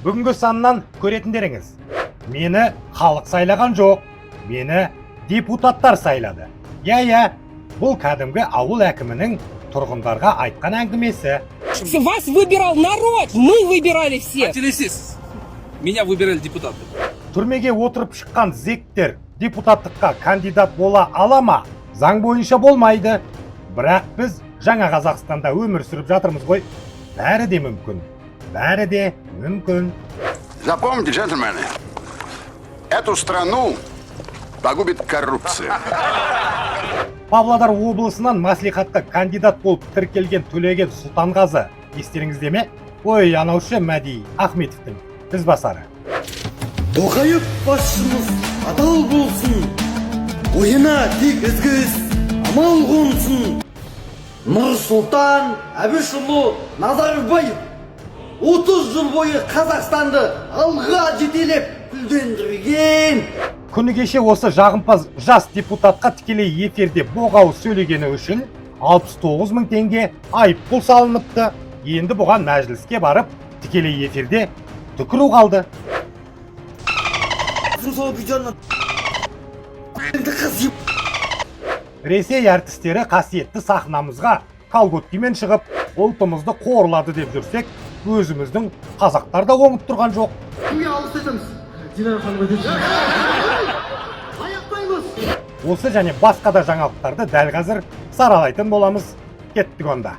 Бүгінгі саннан көретіндеріңіз. Мені халық сайлаған жоқ, мені депутаттар сайлады. Я, бұл кәдімгі ауыл әкімінің тұрғындарға айтқан әңгімесі. Вас выбирал народ, мы выбирали всех. Меня выбирали депутаты. Түрмеге отырып шыққан зектер депутаттыққа кандидат бола ала ма? Заң бойынша болмайды. Бірақ біз жаңа Қазақстанда өмір сүріп жатырмыз ғой. Бәрі де мүмкін. Бәрі де мүмкін. Запомните, джентльмены, эту страну погубит коррупция. Павлодар облысынан маслихатқа кандидат болып тіркелген Төлеген Сұлтанғазы. Естеріңізде ме? Ой, анаушы Мәди Ахметовтың ізбасары. Тоқаев басшымыз адал болсын, ойына тек ізгі іс амал қонсын. Нұрсұлтан Әбішұлы Назарбаев 30 жыл бойы Қазақстанды алға жетелеп гүлдендірген. Күні кеше осы жағымпаз жас депутатқа тікелей эфирде боғау сөйлегені үшін 69 мың теңге айыппұл салыныпты. Енді бұған мәжіліске барып тікелей эфирде түкіру қалды. Ресей әртістері қасиетті сахнамызға колготкимен шығып, ұлтымызды қорлады деп жүрсек, өзіміздің қазақтар да оңып тұрған жоқ. Осы және басқа да жаңалықтарды дәл қазір саралайтын боламыз. Кеттік онда.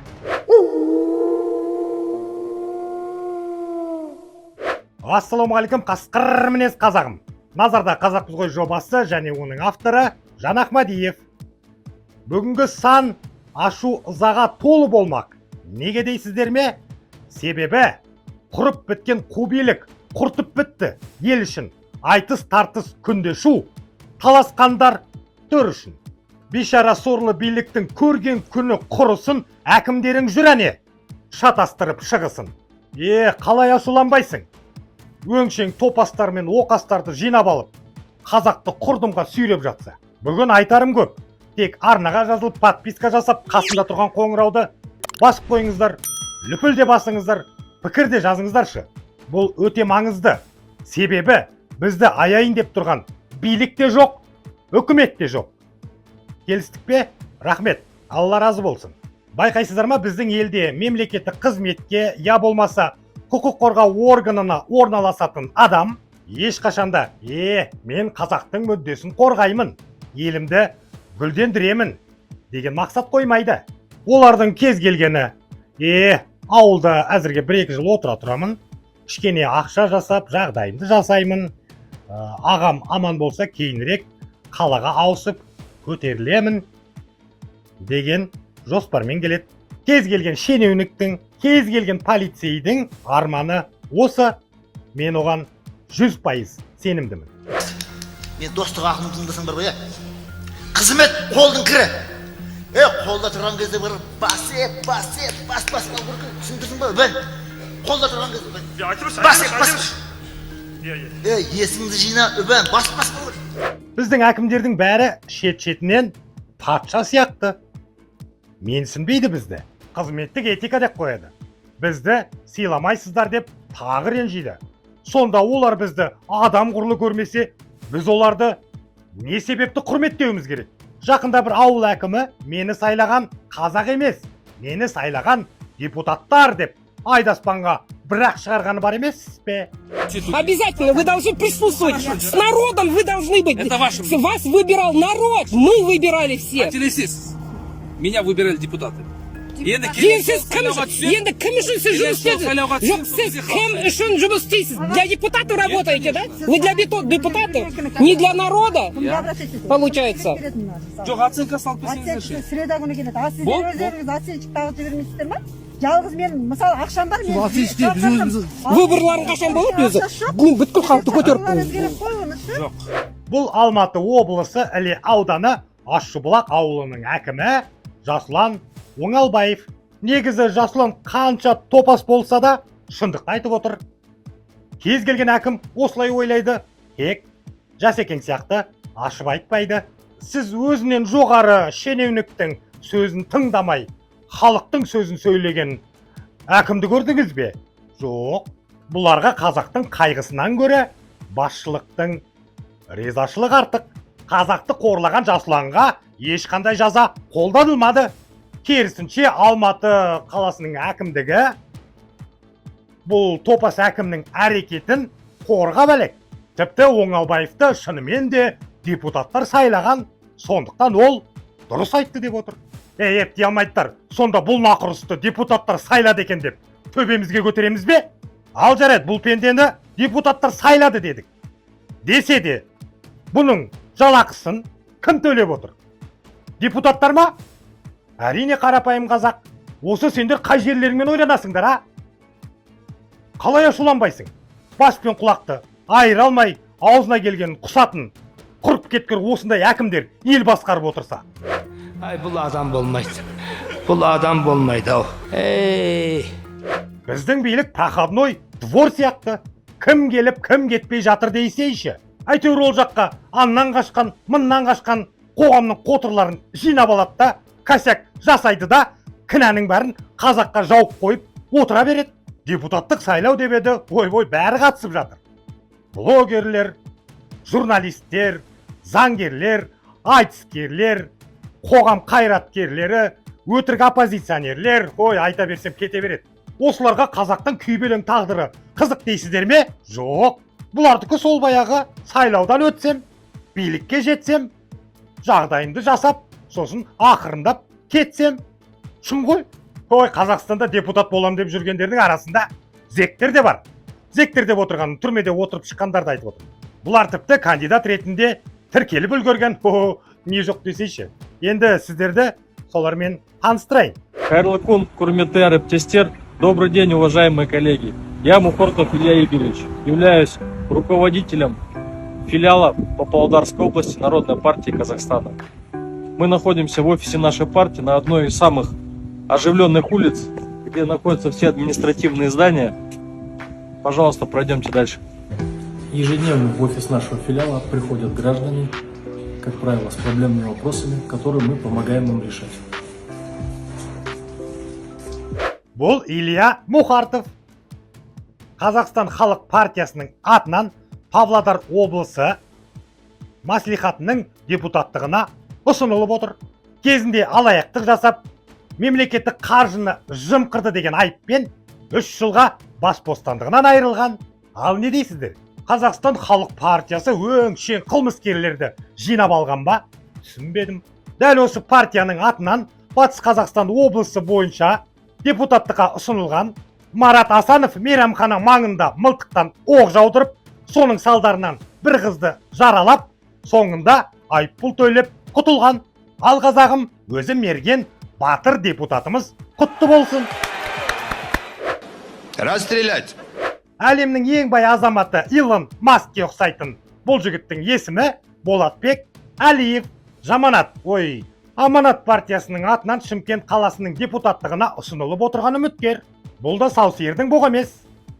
Ассалаумағалейкум, қасқыр мінез қазағым. Назарда қазақпыз ғой жобасы және оның авторы Жан Ахмадиев. Бүгінгі сан ашу ызаға толы болмақ. Неге дейсіздер ме? Себебі құрып біткен қубилік құртып бітті ел үшін. Айтыс тартыс күнде шу, таласқандар төр үшін. Бейшара сорлы биліктің көрген күні құрысын, әкімдерің жүрәне шатастырып шығысын. Қалай ашуланбайсың? Өңшең топастар мен оқастарды жинап алып, қазақты құрдымға сүйреп жатса. Бүгін айтарым көп. Тек арнаға жазылып, подписка жасап, қасында тұрған қоңырауды басып қойыңыздар, лүпілде басыңыздар, пікірде жазыңыздаршы. Бұл өте маңызды. Себебі бізді аяйын деп тұрған билік те жоқ, үкімет те жоқ. Келістік пе? Рахмет, Алла разы болсын. Байқайсыздар ма, біздің елде мемлекеттік қызметке, я болмаса құқық қорғау органына орналасатын адам ешқашанда мен қазақтың мүддесін қорғаймын, елімді гүлдендіремін деген мақсат қоймайды. Олардың кез келгені ауылда әзірге 1-2 жыл отыра тұрамын, кішкене ақша жасап, жағдайымды жасаймын, ағам аман болса кейінірек қалаға ауысып көтерілемін деген жоспармен келеді. Кез келген шенеуніктің, кез келген полицейдің арманы осы. Мен оған 100% сенімдімін. Мен достық ақылын тыңдасаң бар ғой, қызмет қолдың кірі. Қолда тұрған кезде бір бас түсіндірсің ба? Қолда тұрған кезде есіңді жина, бас. Біздің әкімдердің бәрі шет-шетінен патша сияқты. Менсінбейді бізді. Қызметтік этика деп қояды. Бізді сыйламайсыздар деп тағы ренжиді. Сонда олар бізді адам құрлы көрмесе, біз оларды не себепті құрметтеуіміз керек? Жақында бір ауыл әкімі мені сайлаған қазақ емес, мені сайлаған депутаттар деп айдаспанға бірақ шығарғаны бар емес пе? Обязательно, вы должны присутствовать. С народом вы должны быть. Это ваше мнение. Вас выбирал народ, мы выбирали всех. Меня выбирали депутаты. Енді кім үшін сіз жұмыс істедіңіз? Жоқ, сіз кім үшін жұмыс істейсіз? Для депутатов работаете, да? Вы для депутатов, не для народа, получается. Жоқ, оценка салып берсеңіздерші. Среда күні келеді. А сіздер өздеріңіз оценщик тағып жібермейсіздер ма? Жалғыз мен, мысалы, ақшам бар, мен... Выборларын қашан болып өзі? Бүткіл халықты көтеріп Жоқ. Бұл Алматы облысы Іле ауданы Ащыбұлақ ауылының әкімі Жасұлан Оңалбаев. Негізі Жасұлан қанша топас болса да шындықты айтып отыр. Кез келген әкім осылай ойлайды. Тек Жасекең сияқты ашып айтпайды. Сіз өзінен жоғары шенеуніктің сөзін тыңдамай, халықтың сөзін сөйлеген әкімді көрдіңіз бе? Жоқ. Бұларға қазақтың қайғысынан көре басшылықтың ризашылығы артық. Қазақты қорлаған жасұланға ешқандай жаза қолданылмады. Керісінше Алматы қаласының әкімдігі бұл топас әкімнің әрекетін қорғап әлек. Тіпті Оңалбаевты шынымен де депутаттар сайлаған, сондықтан ол дұрыс айтты деп отыр. Епти алмайттар, сонда бұл нақұрысты депутаттар сайлады екен деп төбемізге көтереміз бе? Ал жарайды, бұл пендені депутаттар сайлады дедік. Десе де, бұның жалақысын кім төлеп отыр? Депутаттар ма? Әрине қарапайым қазақ. Осы сендер қай жерлеріңмен ойланасыңдар, а? Қалай ашуланбайсың? Бас пен құлақты айыра алмай, аузына келген құсатын құрып кеткір осындай әкімдер ел басқарып отырса. Ай, бұл адам болмайды. Бұл адам болмайды ау. Біздің билік проходной двор сияқты. Кім келіп, кім кетпей жатыр дейсейші. Әйтеуір ол жаққа аннан қашқан, мыннан қашқан қоғамның қотырларын жинап алады да, косяк жасайды да, кінәнің бәрін қазаққа жауып қойып отыра береді. Депутаттық сайлау деп еді, ой-ой, бәрі қатысып жатыр. Блогерлер, журналистер, заңгерлер, айтыскерлер, қоғам қайраткерлері, өтірік оппозиционерлер, ой, айта берсем кете береді. Осыларға қазақтың күйбелең тағдыры қызық дейсіздер ме? Жоқ. Бұлардікі сол баяғы сайлаудан өтсем, билікке жетсем, жағдайымды жасап, сосын ақырындап кетсем. Шын ғой? Ой, Қазақстанда депутат болам деп жүргендердің арасында зектер де бар. Зектер деп отырған түрмеде отырып шыққандарды айтып отыр. Бұлар тіпті кандидат ретінде тіркеліп үлгерген. Не жоқ десейші. Енді сіздерді солармен таныстырайын. Қайырлы күн, құрметті әріптестер. Добрый день, уважаемые коллеги. Я Мухортов Илья Игоревич, являюсь руководителем филиала по Павлодарской области Народной партии Казахстана. Мы находимся в офисе нашей партии на одной из самых оживленных улиц, где находятся все административные здания. Пожалуйста, пройдемте дальше. Ежедневно в офис нашего филиала приходят граждане, как правило, с проблемными вопросами, которые мы помогаем им решать. Бұл Илья Мухартов. Қазақстан халық партиясының атынан Павлодар облысы маслихатының депутаттығына ұсынылып отыр. Кезінде алаяқтық жасап, мемлекеттік қаржыны жымқырды деген айыппен 3 жылға бас бостандығынан айырылған. Ал не дейсіздер? Қазақстан халық партиясы өңшең қылмыскерлерді жинап алған ба? Түсінбедім. Дәл осы партияның атынан Батыс Қазақстан облысы бойынша депутаттыққа ұсынылған Марат Асанов мейрамхана маңында мылтықтан оқ жаудырып, соның салдарынан бір қызды жаралап, соңында айыппұл төлеп құтылған. Ал қазағым, өзі мерген батыр депутатымыз құтты болсын. Расстрелять! Әлемнің ең бай азаматы Илон Маскке ұқсайтын бұл жігіттің есімі Болатбек Әлиев. Аманат партиясының атынан Шымкент қаласының депутаттығына ұсынылып отырған үміткер. Бұл да сау сиырдың бұғы емес.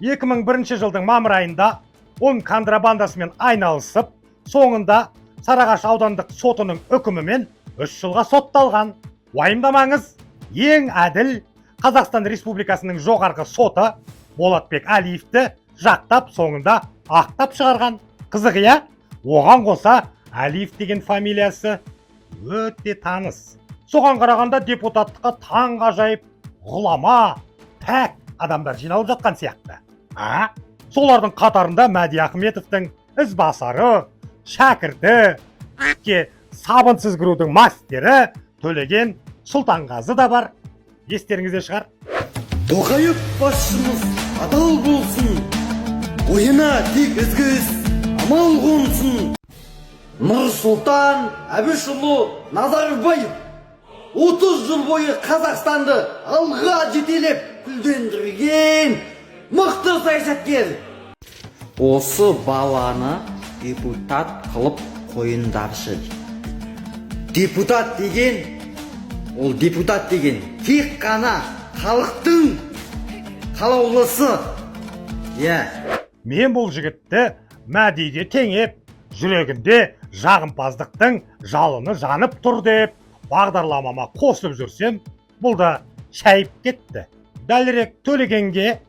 2001 жылдың мамыр айында он контрабандасымен айналысып, соңында Сарыағаш аудандық сотының үкімімен 3 жылға сотталған. Уайымдамаңыз, ең әділ Қазақстан Республикасының жоғарғы соты Болатбек Әлиевті жақтап, соңында ақтап шығарған. Қызық, иә? Оған қоса Әлиев деген фамилиясы өте таныс. Соған қарағанда депутаттыққа таңғажайып, ғұлама, пәк адамдар жиналып жатқан сияқты. Солардың қатарында Мәди Ахметовтың ізбасары, шәкірті, сабынсыз кірудің мастері Төлеген Сұлтанғазы да бар. Естеріңізде шығар. Тоқаев басшымыз адал болсын, ойына тек ізгі іс амал қонсын. Нұрсұлтан Әбішұлы Назарбаев 30 жыл бойы Қазақстанды алға жетелеп гүлдендірген мықты саясаткер. Осы баланы депутат қылып қойындаршы. Депутат деген тек қана халықтың қалаулысы. Мен бұл жігітті Мәдиге теңеп, жүрегінде жағымпаздықтың жалыны жанып тұр деп бағдарламама қосып жүрсем, бұл да шайып кетті. Дәлірек Төлегенге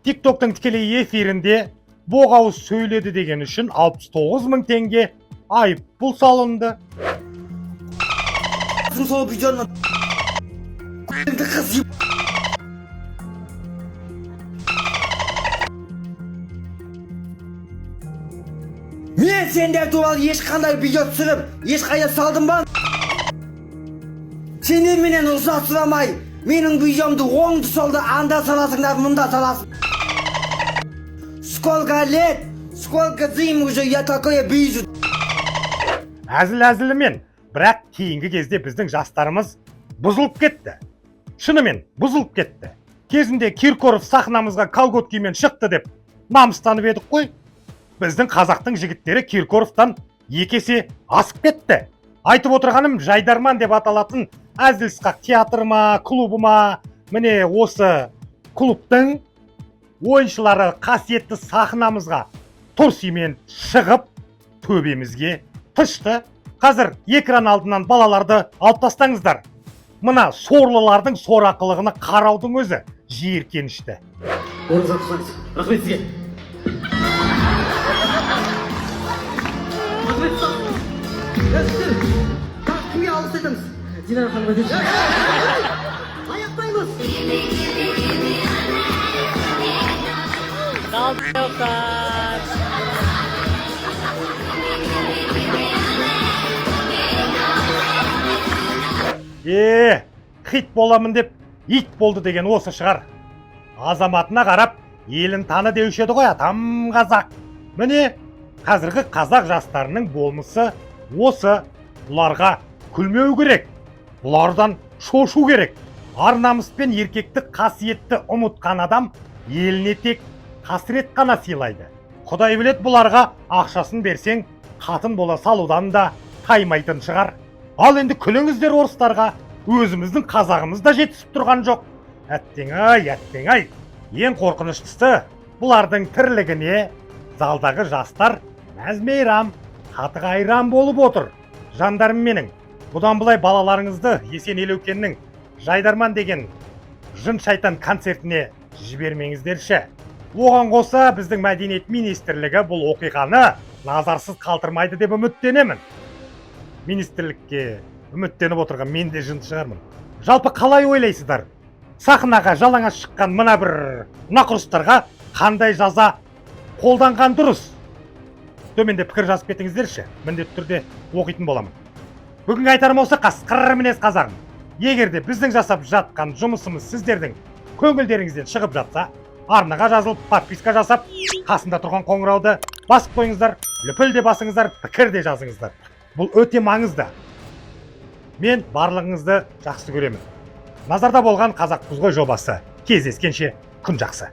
TikToktың тікелей эфирінде боғауыз сөйледі деген үшін 69.000 теңге айыппұл салынды. Сол видеоны қыз Мен сендер туралы ешқандай видео түсіріп, ешқайда салдым ба? Сендер менен рұқсат сұрамай, менің видеомды оңды солды анда саласыңдар, мұнда саласың. Сколько лет, сколько зим уже я такое вижу. Әзіл-әзілімен, бірақ кейінгі кезде біздің жастарымыз бұзылып кетті. Шынымен бұзылып кетті. Кезінде Киркоров сахнамызға колготкимен шықты деп намыстанып едік қой. Біздің қазақтың жігіттері Киркоровтан екесе асып кетті. Айтып отырғаным Жайдарман деп аталатын әзіл-сықақ театр ма, клубы ма, міне осы клубтың ойыншылары қасиетті сахнамызға торсимен шығып, төбемізге тышты. Қазір екран алдынан балаларды алып тастаңыздар. Мына сорлылардың сорақылығына қараудың өзі жиіркенішті. Орныңызға тұрсаңыз. Рахмет сізге. Кімге алғыс айтамыз? Динара ханымға дейінші. Аяқтаймыз. Хит боламын деп ит болды деген осы шығар. Азаматына қарап, елін таны деуші еді ғой, атам қазақ. Міне, қазіргі қазақ жастарының болмысы осы. Бұларға күлмеу керек, бұлардан шошу керек. Ар намыс пен еркектік қасиетті ұмытқан адам еліне тек қасірет қана сыйлайды. Құдай білет, бұларға ақшасын берсең, қатын бола салудан да таймайтын шығар. Ал енді күліңіздер орыстарға, өзіміздің қазағымыз да жетісіп тұрған жоқ. Әттең-ай. Ең қорқыныштысы, бұлардың тірлігіне залдағы жастар мәз-мейрам, қатық-айран болып отыр. Жандарым менің, бұдан бұлай балаларыңызды Есен Елеукеннің Жайдарман деген жын шайтан концертіне жібермеңіздерші. Оған қоса біздің мәдениет министрлігі бұл оқиғаны назарсыз қалдырмайды деп үміттенемін. Министрлікке үміттеніп отырған мен де жынды шығармын. Жалпы қалай ойлайсыздар? Сахнаға жалаңаш шыққан мына бір нақұрыстарға қандай жаза қолданған дұрыс? Төменде пікір жазып кетіңіздерші, міндетті түрде оқитын боламын. Бүгінгі айтарым осы, қасқыр мінез қазағым. Егерде біздің жасап жатқан жұмысымыз сіздердің көңілдеріңізден шығып жатса, арнаға жазылып, подписка жасап, қасында тұрған қоңырауды басып қойыңыздар, лүпіл де басыңыздар, пікір де жазыңыздар. Бұл өте маңызды. Мен барлығыңызды жақсы көремін. Назарда болған Қазақпыз ғой жобасы. Кездескенше күн жақсы.